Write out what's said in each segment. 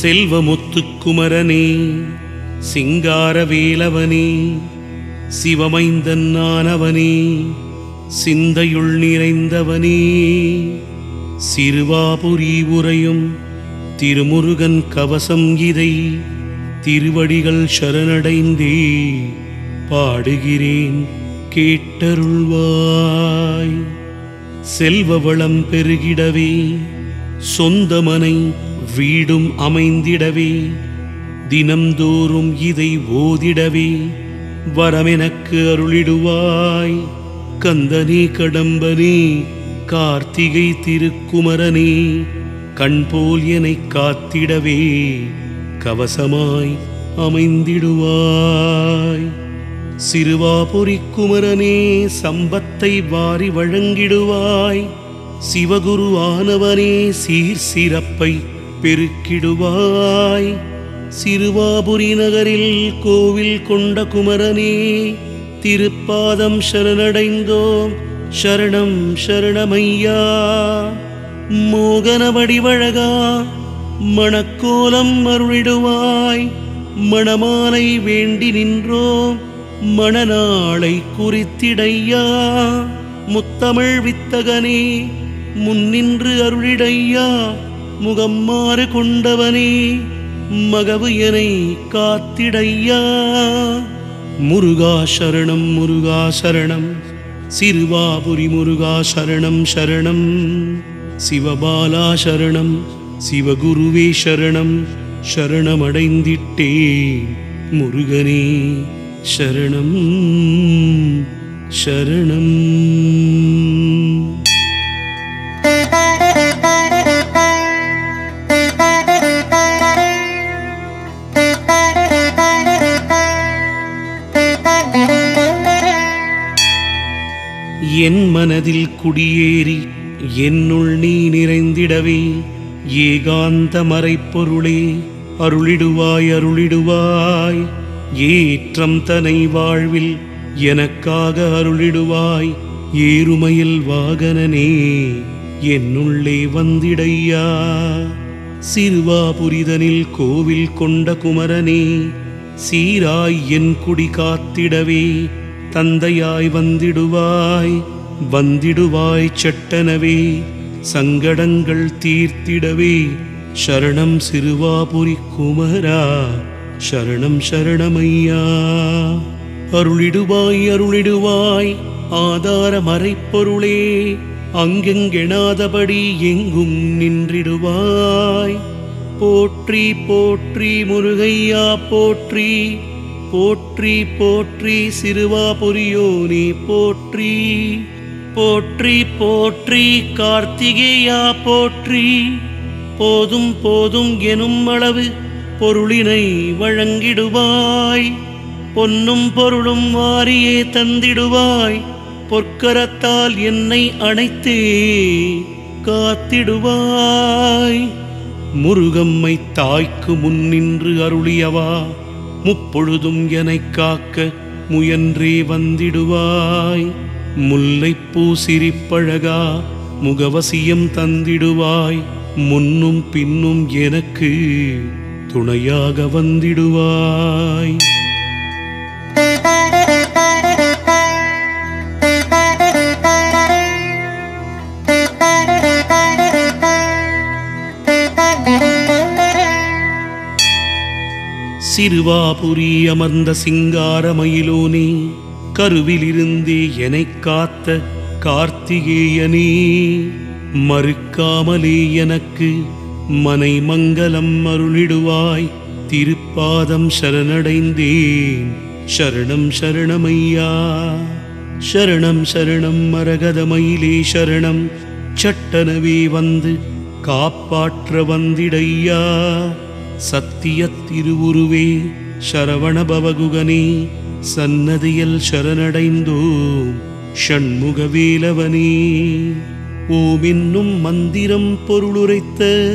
செல்வமுத்துக்குமரனே சிங்காரவேலவனே சிவமைந்தன் நானவனே சிந்தையுள் நிறைந்தவனே சிறுவாபுரி உரையும் திருமுருகன் கவசம் இதை திருவடிகள் சரணடைந்தே பாடுகிறேன் கேட்டருள்வாய். செல்வ வளம் பெருகிடவே சொந்தமனை வீடும் அமைந்திடவே தினம்தோறும் இதை ஓதிடவே வரமெனக்கு அருளிடுவாய். கந்தனே கடம்பனே கார்த்திகை திருக்குமரனே கண்போல் என்னை காத்திடவே கவசமாய் அமைந்திடுவாய். சிறுவாபுரி குமரனே சம்பத்தை வாரி வழங்கிடுவாய். சிவகுரு ஆனவனே சீர் சிறப்பை பெருக்கிடுவாய். சிறுவாபுரி நகரில் கோவில் கொண்ட குமரனே திருப்பாதம் சரணடைந்தோம் சரணம் சரணமையா. மோகன வடிவழகா மணக்கோலம் அருளிடுவாய். மணமாலை வேண்டி நின்றோம் மணநாளை குறித்திடையா. முத்தமிழ் வித்தகனே முன்னின்று அருளிடையா. முகம் மாறு கொண்டவனே மகவு எனை காத்திடையா. முருகா சரணம் முருகா சரணம் சிறுவாபுரி முருகா சரணம் சரணம். சிவபாலா சரணம் சிவகுருவே சரணம் சரணமடைந்திட்டே முருகனே சரணம் சரணம். என் மனதில் குடியேறி என்னுள் நீ நிறைந்திடவே ஏகாந்த மறைப்பொருளே அருளிடுவாய் அருளிடுவாய். ஏற்றம் தனை வாழ்வில் எனக்காக அருளிடுவாய். ஏறுமையில் வாகனனே என்னுள்ளே வந்திடையா. சிறுவாபுரிதனில் கோவில் கொண்ட குமரனே சீராய் என் குடி காத்திடவே தந்தையாய் வந்திடுவாய். வந்திடுவாய் சட்டனவே சங்கடங்கள் தீர்த்திடவே சரணம் சிறுவாபுரி குமரா சரணம் சரணமையா. அருளிடுவாய் அருளிடுவாய் ஆதார மறைப்பொருளே அங்கெங்கெனாதபடி எங்கும் நின்றிடுவாய். போற்றி போற்றி முருகையா போற்றி போற்றி போற்றி சிறுவாபுரியோனே போற்றி போற்றி போற்றி கார்த்திகேயா போற்றி. போதும் போதும் எனும் அளவு பொருளினை வழங்கிடுவாய். பொன்னும் பொருளும் வாரியே தந்திடுவாய். பொற்கரத்தால் என்னை அணைத்தே காத்திடுவாய். முருகம்மை தாய்க்கு முன்னின்று அருளியவா முப்பொழுதும் என்னைக் காக்க முயன்றே வந்திடுவாய். முல்லைப்பூ சிரிப்பழகா முகவசியம் தந்திடுவாய். முன்னும் பின்னும் எனக்கு துணையாக வந்திடுவாய். சிறுவாபுரி அமர்ந்த சிங்காரமயிலோனே கருவிலிருந்தே என்னைக் காத்த கார்த்திகேயனே மறுக்காமலே எனக்கு மனை மங்கலம் அருளிடுவாய். திருப்பாதம் சரணடைந்தேன் சரணம் சரணமையா. சரணம் சரணம் மரகதமயிலே சரணம் சட்டனவே வந்து காப்பாற்ற வந்திடையா. சத்திய திருவுருவே சரவண பவகுகனே சன்னதியில் சரணடைந்தோம் ஷண்முகவேலவனே. ஓம் என்னும் மந்திரம் பொருளுரைத்த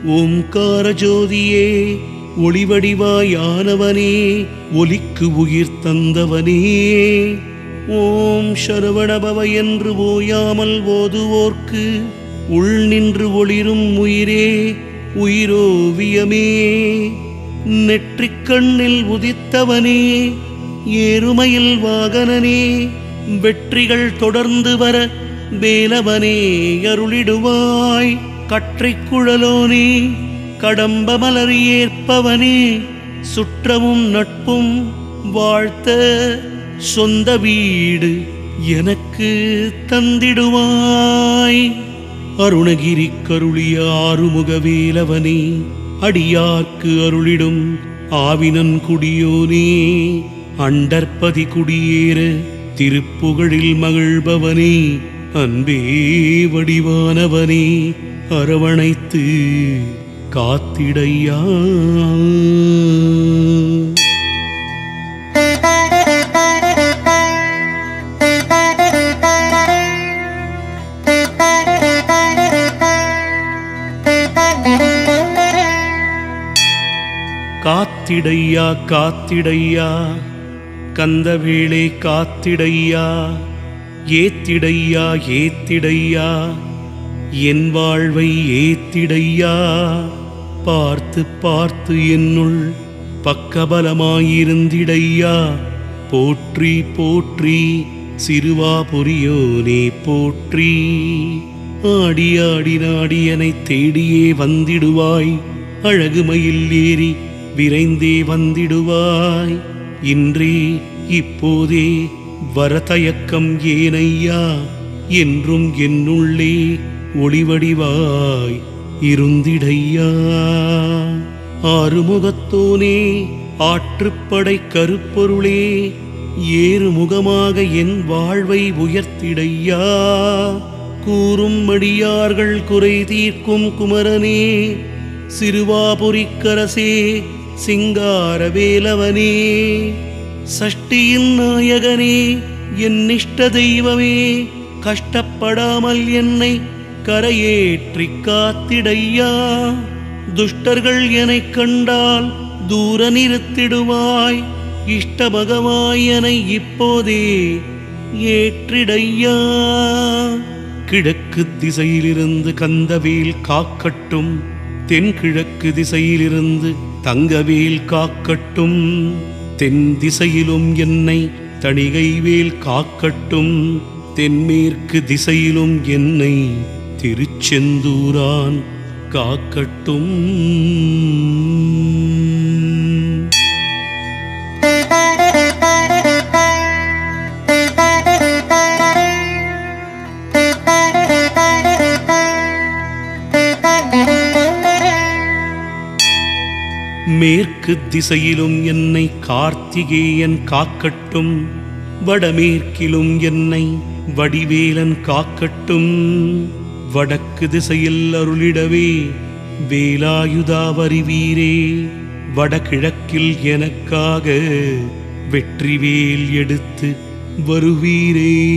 ஓம்கார ஜோதியே ஒளிவடிவாயானவனே ஒலிக்கு உயிர் தந்தவனே. ஓம் சரவணபவ என்று ஓயாமல் ஓதுவோர்க்கு உள் நின்று ஒளிரும் உயிரே உயிரோவியமே, நெற்றிக் கண்ணில் உதித்தவனே, ஏறுமையில் வாகனனே, வெற்றிகள் தொடர்ந்து வர வேலவனே அருளிடுவாய். கற்றைக் குழலோனே, கடம்ப மலர் ஏற்பவனே, சுற்றமும் நட்பும் வாழ்த்த சொந்த வீடு எனக்கு தந்திடுவாய். அருணகிரி கருளிய ஆறுமுக வேலவனே, அடியார்க்கு அருளிடும் ஆவினன் குடியோனே, அண்டற்பதி குடியேற திருப்புகழில் மகிழ்பவனே, அன்பே வடிவானவனே, அரவணைத்து காத்திடையா. காத்திடையா காத்திடையா, கந்தவேளை காத்திடையா, ஏத்திடையா ஏத்திடையா, என் வாழ்வை ஏத்திடையா. பார்த்து பார்த்து என்னுள் பக்கபலமாயிருந்திடையா. போற்றி போற்றி சிறுவாபுரியோனே போற்றி. ஆடி ஆடி நாடியனை தேடியே வந்திடுவாய். அழகுமயில் ஏறி விரைந்தே வந்திடுவாய். இன்றே இப்போதே வரதயக்கம் ஏனையா, என்றும் என்னுள்ளே ஒளிவடிவாய் இருந்திடையா. ஆறுமுகத்தோனே, ஆற்றுப்படை கருப்பொருளே, ஏறுமுகமாக என் வாழ்வை உயர்த்திடையா. கூறும் அடியார்கள் குறை தீர்க்கும் குமரனே, சிறுவாபுரிக்கரசே, சிங்கார வேலவனே, சஷ்டியின் நாயகனே, என் இஷ்ட தெய்வமே, கஷ்டப்படாமல் என்னை கரையேற்றி காத்திடையா. துஷ்டர்கள் என்னைக் கண்டால் தூர நிறுத்திடுவாய். இஷ்டபகவாய் என்னை இப்போதே ஏற்றிடையா. கிழக்கு திசையிலிருந்து கந்தவேல் காக்கட்டும், தென்கிழக்கு திசையிலிருந்து தங்கவேல் காக்கட்டும். தென் திசையிலும் என்னை தணிகைவேல் காக்கட்டும். தென்மேற்கு திசையிலும் என்னை திருச்செந்தூரான் காக்கட்டும். மேற்கு திசையிலும் என்னை கார்த்திகேயன் காக்கட்டும். வடமேற்கிலும் என்னை வடிவேலன் காக்கட்டும். வடக்கு திசையில் அருளிடவே வேலாயுதாவரி வீரே, வடகிழக்கில் எனக்காக வெற்றிவேல் எடுத்து வருவீரே.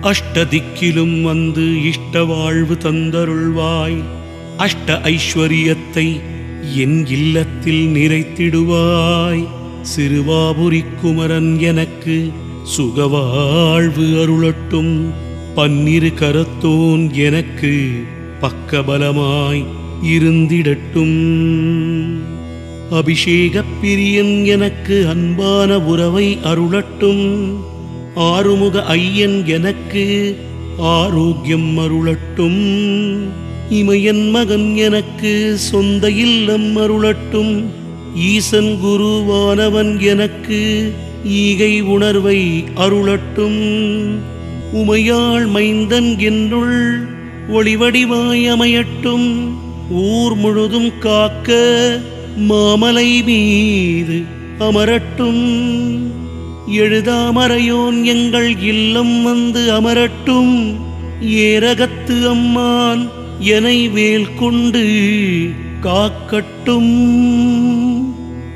அஷ்டதிக்கிலும் வந்து இஷ்ட வாழ்வு தந்தருள்வாய். அஷ்ட ஐஸ்வரியத்தை என் இல்லத்தில் நிறைத்திடுவாய். சிறுவாபுரி குமரன் எனக்கு சுகவாழ்வு அருளட்டும். பன்னிரு கரத்தோன் எனக்கு பக்கபலமாய் இருந்திடட்டும். அபிஷேகப் பிரியன் எனக்கு அன்பான உறவை அருளட்டும். ஆறுமுக ஐயன் எனக்கு ஆரோக்கியம் அருளட்டும். இமயன் மகன் எனக்கு சொந்த இல்லம் அருளட்டும். ஈசன் குருவானவன் எனக்கு ஈகை உணர்வை அருளட்டும். உமையாள் மைந்தன் என்னுள் ஒளிவடிவாய் அமையட்டும். ஊர் முழுதும் காக்க மாமலை மீது அமரட்டும். எழுதாமறையோன் எங்கள் இல்லம் வந்து அமரட்டும். ஏரகத்து அம்மான் எனை வேல் கொண்டு காக்கட்டும்.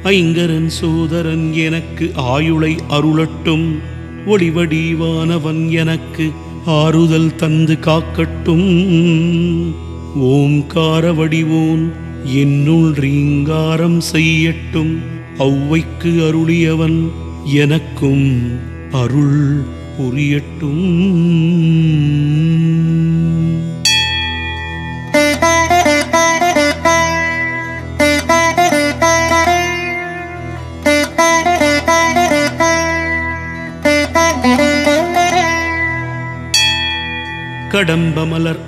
ஐங்கரன் சோதரன் எனக்கு ஆயுளை அருளட்டும். ஒளிவடிவானவன் எனக்கு ஆறுதல் தந்து காக்கட்டும். ஓம்கார வடிவோன் என்னுள் ரீங்காரம் செய்யட்டும். ஔவைக்கு அருளியவன் எனக்கும் அருள் புரியட்டும்.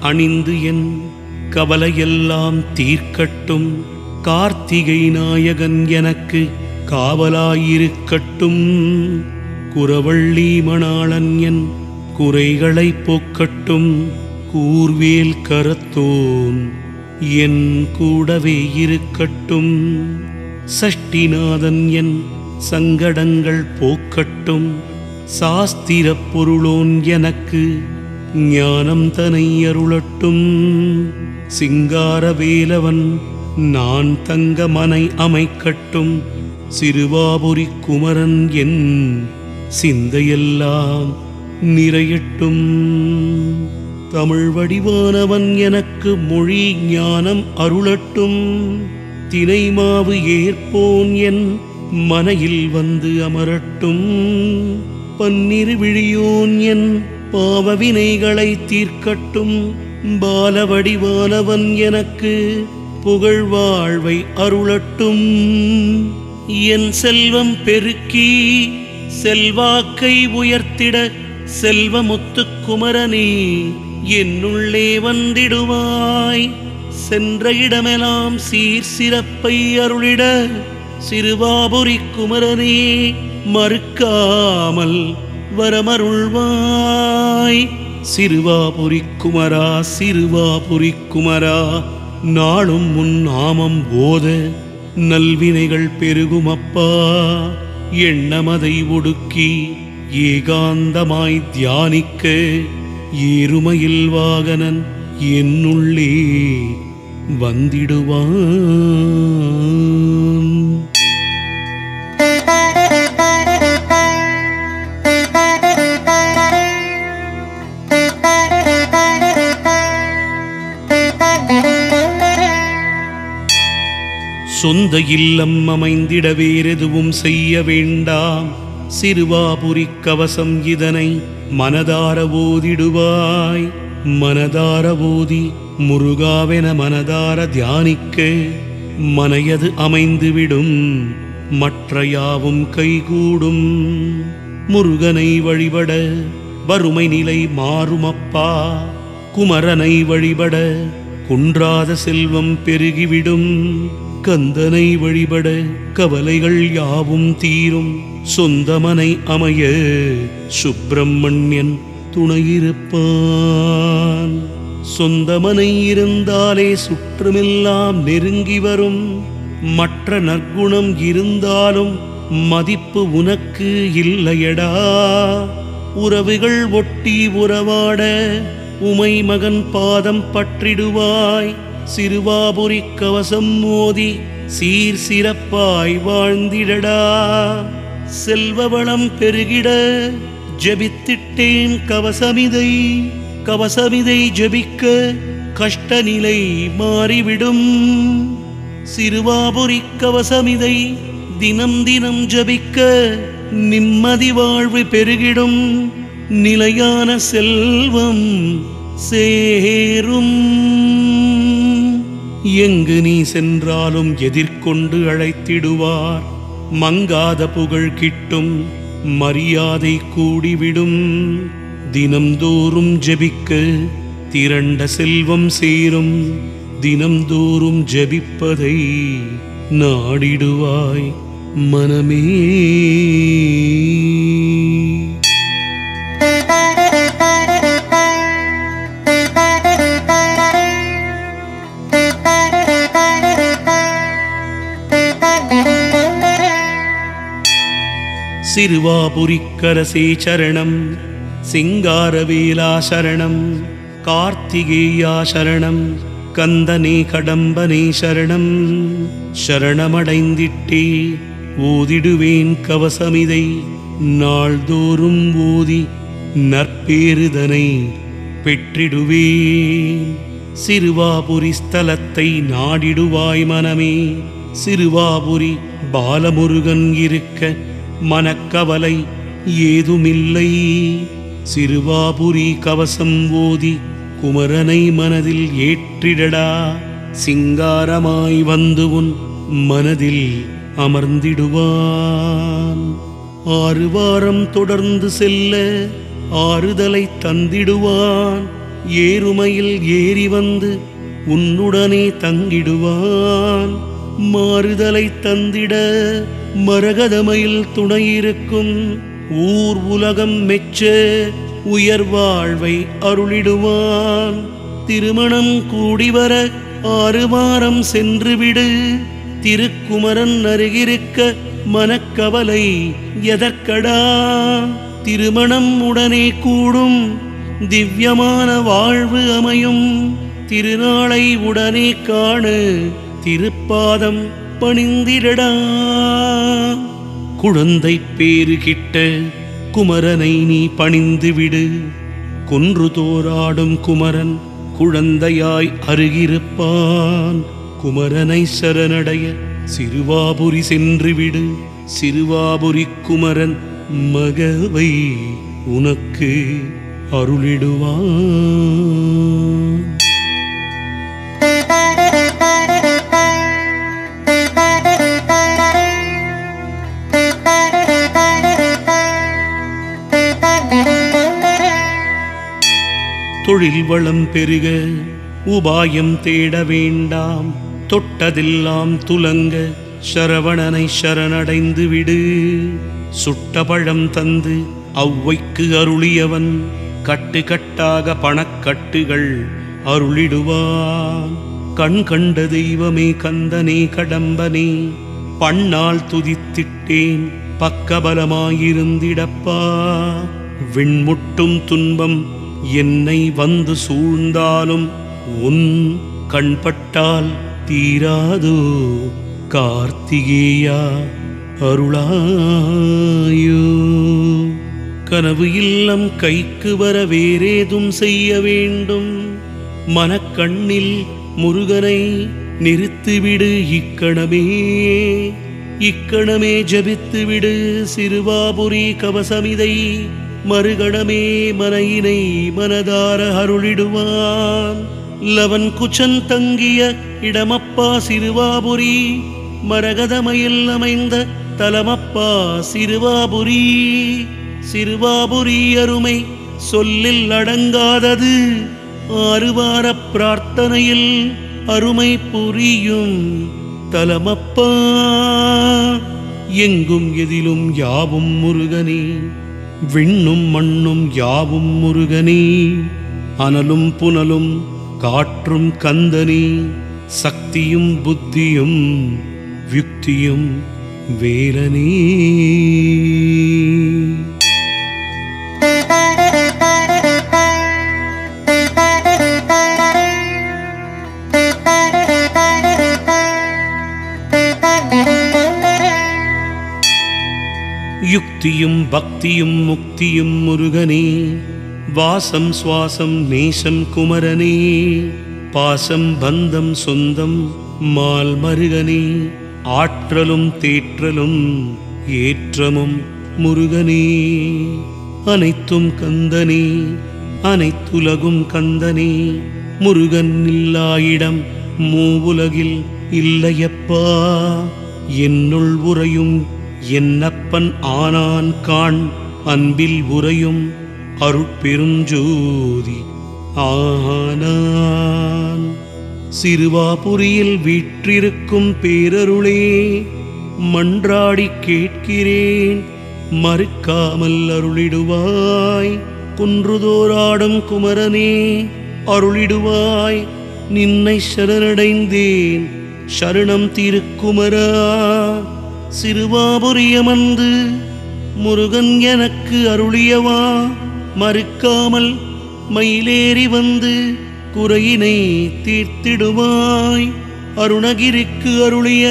அணிந்து என் கவலையெல்லாம் தீர்க்கட்டும். கார்த்திகை நாயகன் எனக்கு காவலாயிருக்கட்டும். குரவள்ளி மணாளன் என் குறைகளை போக்கட்டும். கூர்வேல் கரத்தோன் என் கூடவே இருக்கட்டும். சஷ்டிநாதன் என் சங்கடங்கள் போக்கட்டும். சாஸ்திரப் பொருளோன் எனக்கு ஞானம் தனை அருளட்டும். சிங்கார வேலவன் நான் தங்க மனை அமைக்கட்டும். சிறுவாபுரி குமரன் என் சிந்தையெல்லாம் நிறையட்டும். தமிழ் வடிவானவன் எனக்கு மொழி ஞானம் அருளட்டும். தினைமாவு ஏற்போன் என் மனையில் வந்து அமரட்டும். பன்னிரு விழியோன் என் பாவவினைகளை தீர்க்கட்டும். பாலவடிவானவன் எனக்கு புகழ் வாழ்வை அருளட்டும். என் செல்வம் பெருக்கி செல்வாக்கை உயர்த்திட செல்வமுத்துக் குமரனே என்னுள்ளே வந்திடுவாய். சென்ற இடமெல்லாம் சீர் சிறப்பை அருளிட சிறுவாபுரி குமரனே மறுக்காமல் வரமருள்வாய். சிறுவாபுரி குமரா சிறுவாபுரி குமரா நாளும் முன் நாமம் போத நல்வினைகள் பெருகுமப்பா. எண்ணமதை ஒடுக்கி ஏகாந்தமாய் தியானிக்க ஏறுமையில் வாகனன் என்னுள்ளே வந்திடுவான். சொந்த இல்லம் அமைந்திட வேறெதுவும் செய்ய வேண்டாம். சிறுவாபுரி கவசம் இதனை மனதார ஓதிடுவாய். மனதார ஓதி முருகாவென மனதார தியானிக்க மனையது அமைந்துவிடும். மற்ற யாவும் கைகூடும். முருகனை வழிபட வறுமை நிலை மாறுமப்பா. குமரனை வழிபட குன்றாத செல்வம் பெருகிவிடும். கந்தனை வழிபட கவலைகள் யாவும் தீரும். சொந்தமனை அமைய சுப்பிரமணியன் துணையிருப்பான். சொந்தமனை இருந்தாலே சுற்றமெல்லாம் நெருங்கி வரும். மற்ற நற்குணம் இருந்தாலும் மதிப்பு உனக்கு இல்லையடா. உறவுகள் ஒட்டி உறவாட உமை மகன் பாதம் பற்றிடுவாய். சிறுவாபுரி கவசம் மோதி சீர் சிறப்பாய் வாழ்ந்திடடா. செல்வ வளம் பெருகிட ஜபித்திட்டேன் கவசமிதை. கவசமிதை ஜபிக்க கஷ்ட நிலை மாறிவிடும். சிறுவாபுரி கவசமிதை தினம் தினம் ஜபிக்க நிம்மதி வாழ்வு பெருகிடும். நிலையான செல்வம் சேரும். எங்கு நீ சென்றாலும் எதிர்கொண்டு அழைத்திடுவார். மங்காத புகழ் கிட்டும். மரியாதை கூடிவிடும். தினம்தோறும் ஜெபிக்க திரண்ட செல்வம் சேரும். தினம்தோறும் ஜெபிப்பதை நாடிடுவாய் மனமே. சிறுவாபுரிக்கரசே சரணம். சிங்காரவேலா சரணம். கார்த்திகேயா சரணம். கந்தனே கடம்பனே சரணம். சரணமடைந்திட்டே ஓதிடுவேன் கவசமிதை. நாள்தோறும் ஓதி நற்பேறுதனை பெற்றிடுவேன். சிறுவாபுரி ஸ்தலத்தை நாடிடுவாய் மனமே. சிறுவாபுரி பாலமுருகன் இருக்க மனக்கவலை ஏதுமில்லை. சிறுவாபுரி கவசம் ஓதி குமரனை மனதில் ஏற்றிடடா. சிங்காரமாய் வந்து உன் மனதில் அமர்ந்திடுவான். 6 வாரம் தொடர்ந்து செல்ல ஆறுதலை தந்திடுவான். ஏறுமையில் ஏறி வந்து உன்னுடனே தங்கிடுவான். மாறுதலை தந்திட மரகதமயில் துணையிருக்கும். ஊர் உலகம் மெச்ச உயர்வாழ்வை அருளிடுவான். திருமணம் கூடிவர 6 வாரம் சென்றுவிடு. திருக்குமரன் அருகிருக்க மனக்கவலை எதற்கடா? திருமணம் உடனே கூடும், திவ்யமான வாழ்வு அமையும். திருநாளை உடனே காண திருப்பாதம் பணிந்திடடா. குழந்தை பேறு கிட்ட குமரனை நீ பணிந்துவிடு. கொன்று தோராடும் குமரன் குழந்தையாய் அருகிருப்பான். குமரனை சரணடைய சிறுவாபுரி சென்றுவிடு. சிறுவாபுரி குமரன் மகவை உனக்கு அருளிடுவான். தொழில் வளம் பெருக உபாயம் தேட வேண்டாம். தொட்டதெல்லாம் துலங்க சரவணனை சரணடைந்து விடு. சுட்ட பழம் தந்து ஔவைக்கு அருளியவன் கட்டு கட்டாக பணக்கட்டுகள் அருளிடுவான். கண் கண்ட தெய்வமே கந்தனே கடம்பனே, பண்ணால் துதித்திட்டேன் பக்கபலமாயிருந்திடப்பா. விண்முட்டும் துன்பம் என்னை வந்து சூழ்ந்தாலும் உன் கண்பட்டால் தீராதோ கார்த்திகேயா அருளாயோ. கனவு இல்லம் கைக்கு வர வேறேதும் செய்ய வேண்டும். மனக்கண்ணில் முருகனை நிறுத்திவிடு இக்கணமே. இக்கணமே ஜபித்துவிடு சிறுவாபுரி கவசமிதை. மறுகணமே மனையினை மனதார அருளிடுவான். லவன் குச்சன் தங்கிய இடமப்பா சிறுவாபுரி. மரகதமயில் அமைந்த தலமப்பா சிறுவாபுரி. சிறுவாபுரி அருமை சொல்லில் அடங்காதது. 6 வார பிரார்த்தனையில் அருமை புரியும் தலமப்பா. எங்கும் எதிலும் யாவும் முருகனே. விண்ணும் மண்ணும் யாவும் முருகனே. அனலும் புனலும் காற்றும் கந்தனே. சக்தியும் புத்தியும் யுக்தியும் வேலனே. யுக்தியும் பக்தியும் முக்தியும் முருகனே. வாசம் சுவாசம் நேசம் குமரனே. பாசம் பந்தம் சொந்தம் மால் மருகனே. ஆற்றலும் தேற்றலும் ஏற்றமும் முருகனே. அனைத்தும் கந்தனே, அனைத்துலகும் கந்தனே. முருகன் இல்லாயிடம் மூவுலகில் இல்லையப்பா. என்னுள் உறையும் என்னப்பன் ஆனான் காண். அன்பில் உறையும் அருட்பெருஞ்சோதி ஆனான். சிறுவாபுரியில் வீற்றிருக்கும் பேரருளே, மன்றாடி கேட்கிறேன் மறுக்காமல் அருளிடுவாய். குன்றுதோராடும் குமரனே அருளிடுவாய். நின்னை சரணடைந்தேன் சரணம் திருக்குமரா. சிறுவாபுரியமந்து முருகன் எனக்கு அருளியவா. மறுக்காமல் மயிலேறி வந்து குறையினை தீர்த்திடுவாய். அருணகிரிக்கு அருளிய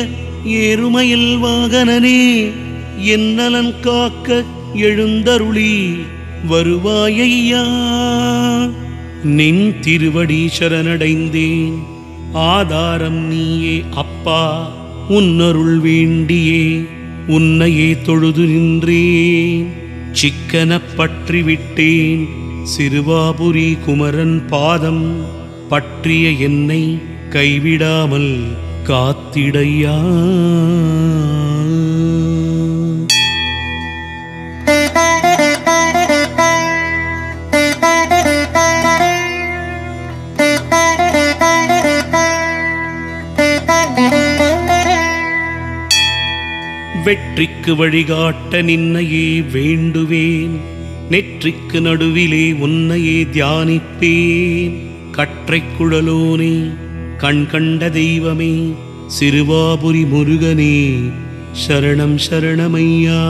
ஏறுமயில் வாகனனே, என் நலன் காக்க எழுந்தருளி வருவாயையா. நின் திருவடி சரணடைந்தேன். ஆதாரம் நீயே அப்பா. உன்னருள் வேண்டியே உன்னையே தொழுது நின்றேன். சிக்கன பற்றிவிட்டேன் சிறுவாபுரி குமரன் பாதம். பற்றிய என்னை கைவிடாமல் காத்திடையா. வெற்றிக்கு வழிகாட்ட நின்னையே வேண்டுவேன், நெற்றிக்கு நடுவிலே உன்னையே தியானிப்பேன். கற்றைக் குழலோனே, கண் கண்ட தெய்வமே, சிறுவாபுரி முருகனே, சரணம் சரணமையா.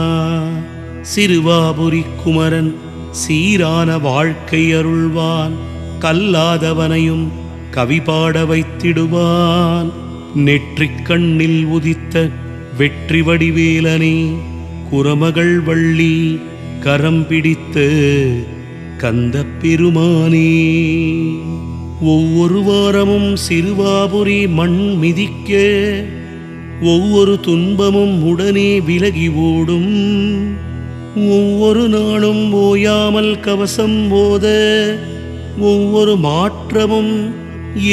சிறுவாபுரி குமரன் சீரான வாழ்க்கை அருள்வான், கல்லாதவனையும் கவி பாட வைத்திடுவான். நெற்றிக் கண்ணில் உதித்த வெற்றி வடிவேலனே, குரமகள் வள்ளி கரம் பிடித்த கந்த பெருமானே. ஒவ்வொரு வாரமும் சிறுவாபுரி மண் மிதிக்க, ஒவ்வொரு துன்பமும் உடனே விலகி ஓடும். ஒவ்வொரு நாளும் ஓயாமல் கவசம் ஓத, ஒவ்வொரு மாற்றமும்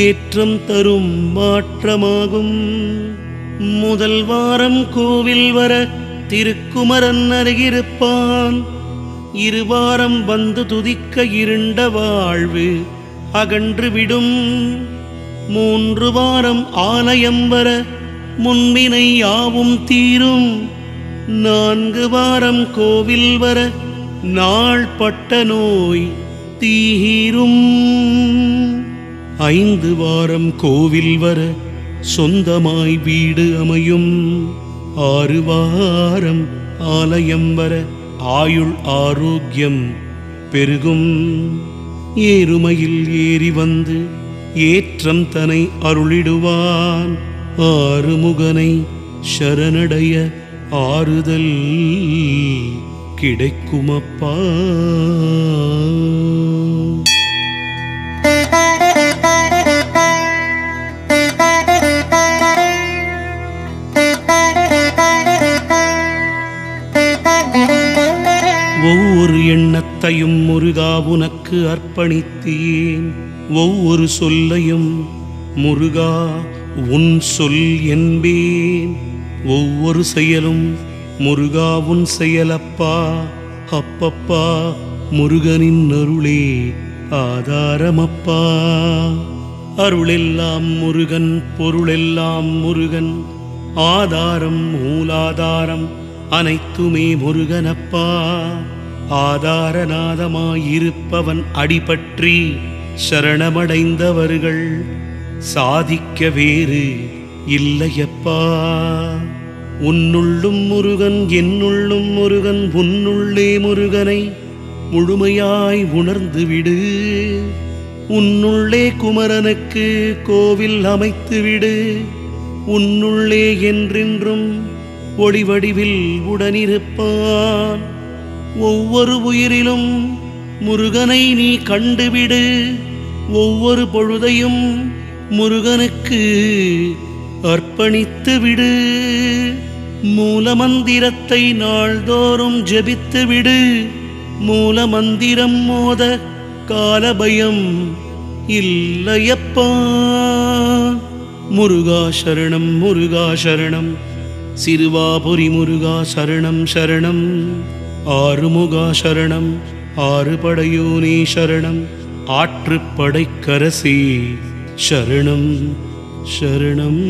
ஏற்றம் தரும் மாற்றமாகும். முதல் வாரம் கோவில் வர திருக்குமரன் அருகிருப்பான். இருவாரம் வந்து துதிக்க இருண்ட வாழ்வு அகன்று விடும். 3 வாரம் ஆலயம் வர முன்வினை யாவும் தீரும். 4 வாரம் கோவில் வர நாள் பட்ட நோய் தீரும். 5 வாரம் கோவில் வர சொந்தமாய் வீடு அமையும். 6 வாரம் ஆலயம் வர ஆயுள் ஆரோக்கியம் பெருகும். ஏறுமையில் ஏறி வந்து ஏற்றம் தனை அருளிடுவான். ஆறுமுகனை சரணடைய ஆறுதல் கிடைக்குமப்பா. ஒவ்வொரு எண்ணத்தையும் முருகா உனக்கு அர்ப்பணித்தேன். ஒவ்வொரு சொல்லையும் முருகா உன் சொல் என்பேன். ஒவ்வொரு செயலும் முருகா உன் செயலப்பா. அப்பப்பா முருகனின் அருளே ஆதாரமப்பா. அருளெல்லாம் முருகன், பொருளெல்லாம் முருகன், ஆதாரம் மூலாதாரம் அனைத்துமே முருகனப்பா. ஆதாரநாதமாயிருப்பவன் அடிபற்றி சரணமடைந்தவர்கள் சாதிக்க வேறு இல்லையப்பா. உன்னுள்ளும் முருகன், என்னுள்ளும் முருகன், உன்னுள்ளே முருகனை முழுமையாய் உணர்ந்துவிடு. உன்னுள்ளே குமரனுக்கு கோவில் அமைத்துவிடு. உன்னுள்ளே என்றென்றும் ஒளிவடிவில் உடனிருப்பான். ஒவ்வொரு உயிரிலும் முருகனை நீ கண்டுவிடு. ஒவ்வொரு பொழுதையும் முருகனுக்கு அர்ப்பணித்து விடு. மூலமந்திரத்தை நாள்தோறும் ஜெபித்து விடு. மூலமந்திரம் மோத காலபயம் இல்லையப்பா. முருகா சரணம், முருகா சரணம், சிறுவாபுரி முருகா சரணம் சரணம். ஆறுமுகா சரணம், ஆறுபடையோனே சரணம், ஆற்றுப்படைக்கரசே சரணம் சரணம்.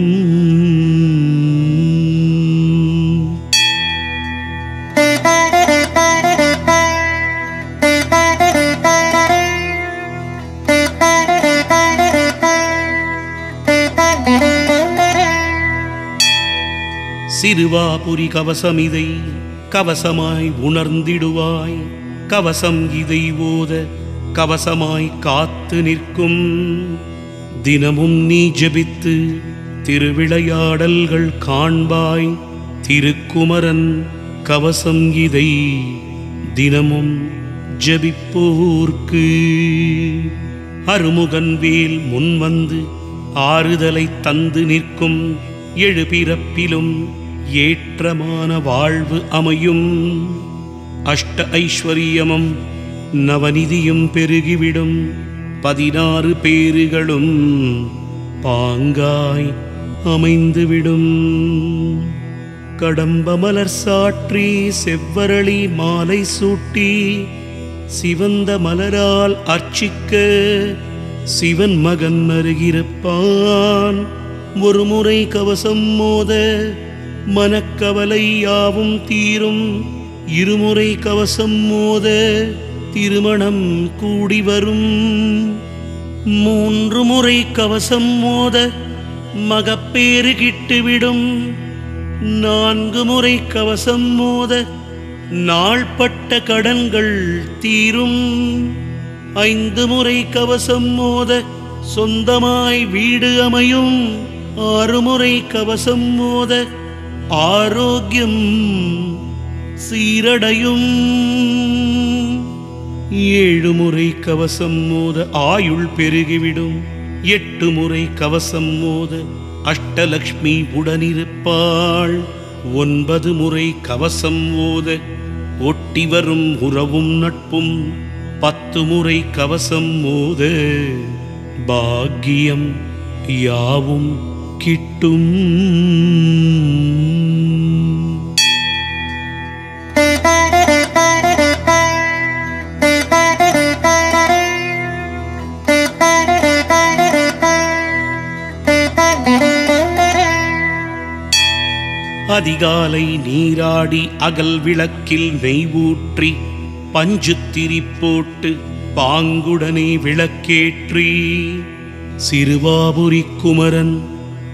சிறுவாபுரி கவசமிதை கவசமாய் உணர்ந்திடுவாய். கவசம் இதை ஓத கவசமாய் காத்து நிற்கும். தினமும் நீ ஜெபித்து திருவிளையாடல்கள் காண்பாய். திருக்குமரன் கவசம் இதை தினமும் ஜெபிப்போர்க்கு அருமுகன் வேல் முன்வந்து ஆறுதலை தந்து நிற்கும். எழுபிறப்பிலும் ஏற்றமான வாழ்வு அமையும். அஷ்ட ஐஸ்வரியமும் நவநிதியும் பெருகிவிடும். 16 பேறுகளும் பாங்காய் அமைந்துவிடும். கடம்ப மலர் சாற்றி செவ்வரளி மாலை சூட்டி சிவந்த மலரால் அர்ச்சிக்க சிவன் மகன் அருகிருப்பான். ஒரு முறை கவசம் மோத மனக்கவலை யாவும் தீரும். இருமுறை கவசம் மோத திருமணம் கூடி வரும். 3 முறை கவசம் மோத மகப்பேறு கிட்டுவிடும். 4 முறை கவசம் மோத நாள்பட்ட கடன்கள் தீரும். 5 முறை கவசம் மோத சொந்தமாய் வீடு அமையும். 6 முறை கவசம் மோத ஆரோக்கியம் சீரடையும். 7 முறை கவசம் மோத ஆயுள் பெருகிவிடும். 8 முறை கவசம் மோத அஷ்டலக்ஷ்மி உடனிருப்பாள். 9 முறை கவசம் மோத ஒட்டி வரும் உறவும் நட்பும். 10 முறை கவசம் மோத பாக்கியம் யாவும் கிட்டும். அதிகாலை நீராடி அகல் விளக்கில் நெய் ஊற்றி பஞ்சுத்திரி போட்டு பாங்குடனே விளக்கேற்றி சிறுவாபுரி குமரன்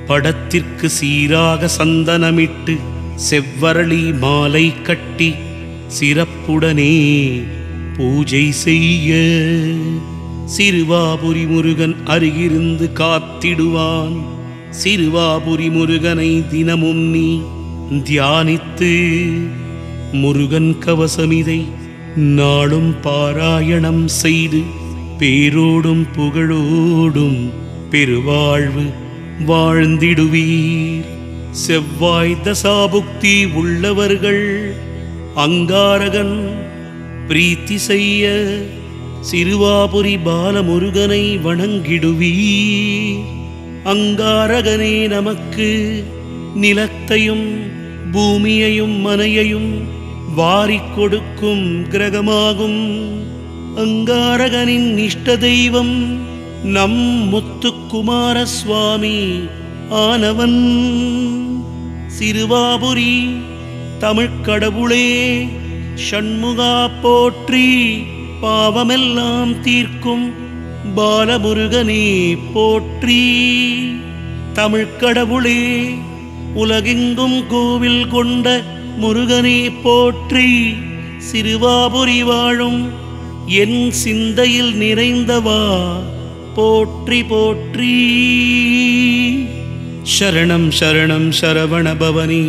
படத்திற்கு சீராக சந்தனமிட்டு செவ்வரளி மாலை கட்டி சிறப்புடனே பூஜை செய்ய சிறுவாபுரி முருகன் அருகிருந்து காத்திடுவான். சிறுவாபுரி முருகனை தினமும் நீ தியானித்து முருகன் கவசமிதை நாளும் பாராயணம் செய்து பேரோடும் புகழோடும் பெருவாழ்வு வாழ்ந்திடுவீர். செவ்வாய் தசாபுக்தி உள்ளவர்கள் அங்காரகன் பிரீத்தி செய்ய சிறுவாபுரி பாலமுருகனை வணங்கிடுவீர். அங்காரகனே நமக்கு நிலத்தையும் பூமியையும் மனையையும் வாரிக் கொடுக்கும் கிரகமாகும். அங்காரகனின் இஷ்ட தெய்வம் நம் முத்துக்குமார சுவாமி ஆனவன். சிறுவாபுரி தமிழ்க்கடவுளே ஷண்முகா போற்றி. பாவமெல்லாம் தீர்க்கும் பாலமுருகனே போற்றி. தமிழ்க்கடவுளே உலகெங்கும் கோவில் கொண்ட முருகனே போற்றி. சிறுவாபுரி வாழும் என் சிந்தையில் நிறைந்தவா போற்றி போற்றி. சரணம் சரணம் சரவண பவனே,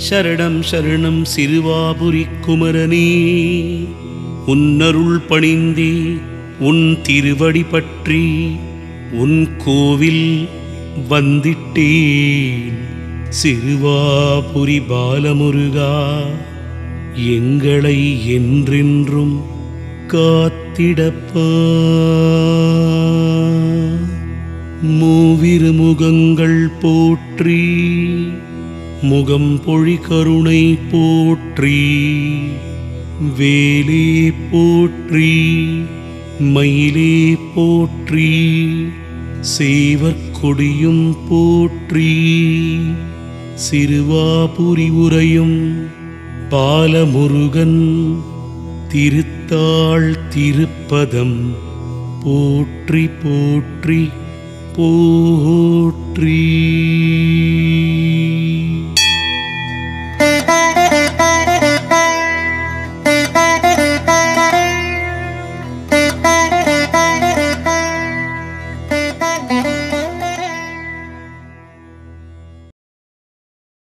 சரணம் சரணம் சிறுவாபுரி குமரனே. உன்னருள் பணிந்தே உன் திருவடி பற்றி உன் கோவில் வந்திட்டேன். சிறுவாபுரி பாலமுருகா எங்களை என்றென்றும் காத்திடப்பா. மூவிரு முகங்கள் போற்றி, முகம் பொழி கருணை போற்றி. வேலே போற்றி, மயிலே போற்றி, சேவற்கொடியும் போற்றி. சிறுவாபுரி உரையும் பாலமுருகன் திருத்தாள் திருப்பதம் போற்றி போற்றி போற்றி.